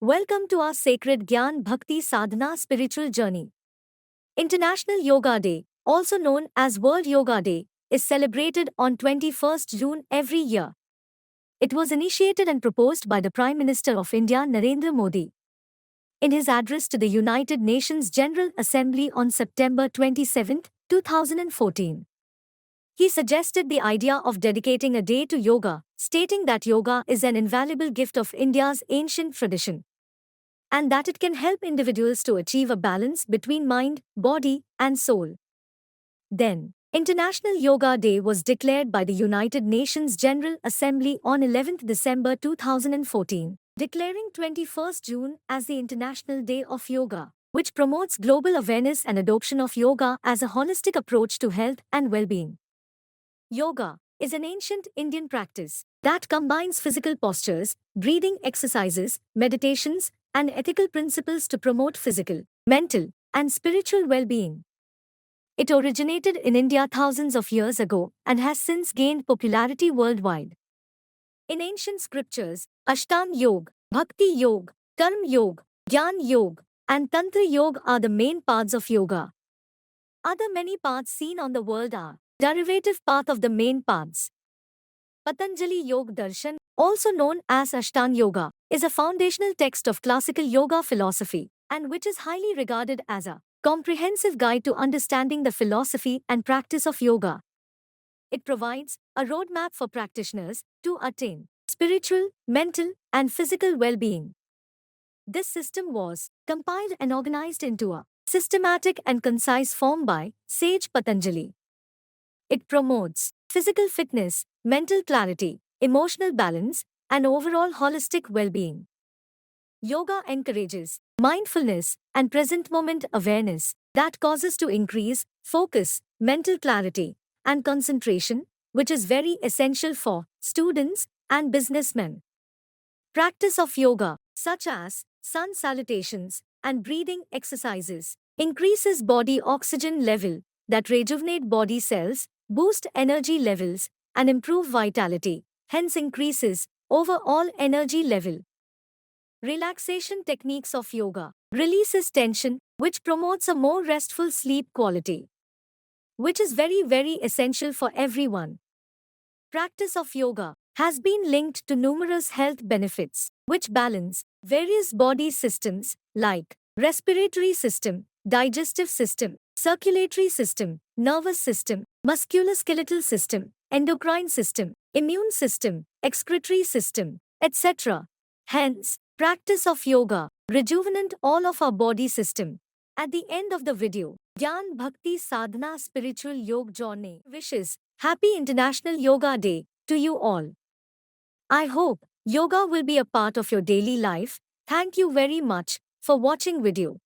Welcome to our sacred Gyan Bhakti Sadhana spiritual journey. International Yoga Day, also known as World Yoga Day, is celebrated on 21st June every year. It was initiated and proposed by the Prime Minister of India Narendra Modi in his address to the United Nations General Assembly on September 27, 2014. He suggested the idea of dedicating a day to yoga, stating that yoga is an invaluable gift of India's ancient tradition, and that it can help individuals to achieve a balance between mind, body, and soul. Then, International Yoga Day was declared by the United Nations General Assembly on 11th December 2014, declaring 21st June as the International Day of Yoga, which promotes global awareness and adoption of yoga as a holistic approach to health and well-being. Yoga is an ancient Indian practice that combines physical postures, breathing exercises, meditations, and ethical principles to promote physical, mental, and spiritual well-being. It originated in India thousands of years ago and has since gained popularity worldwide. In ancient scriptures, Ashtang Yoga, Bhakti Yoga, Karma Yoga, Jnana Yoga, and Tantra Yoga are the main paths of yoga. Other many paths seen on the world are derivative path of the main paths. Patanjali Yoga Darshan, also known as Ashtanga Yoga, is a foundational text of classical yoga philosophy, and which is highly regarded as a comprehensive guide to understanding the philosophy and practice of yoga. It provides a roadmap for practitioners to attain spiritual, mental, and physical well-being. This system was compiled and organized into a systematic and concise form by sage Patanjali. It promotes physical fitness, mental clarity, emotional balance, and overall holistic well-being. Yoga encourages mindfulness and present moment awareness that causes to increase focus, mental clarity, and concentration, which is very essential for students and businessmen. Practice of yoga, such as sun salutations and breathing exercises, increases body oxygen level that rejuvenate body cells, boost energy levels, and improve vitality, hence increases overall energy level. Relaxation techniques of yoga releases tension, which promotes a more restful sleep quality, which is very essential for everyone. Practice of yoga has been linked to numerous health benefits, which balance various body systems like respiratory system, digestive system, circulatory system, nervous system, musculoskeletal system, endocrine system, immune system, excretory system, etc. Hence, practice of yoga rejuvenate all of our body system. At the end of the video, Gyan Bhakti Sadhana Spiritual Yoga Journey wishes Happy International Yoga Day to you all. I hope yoga will be a part of your daily life. Thank you very much for watching video.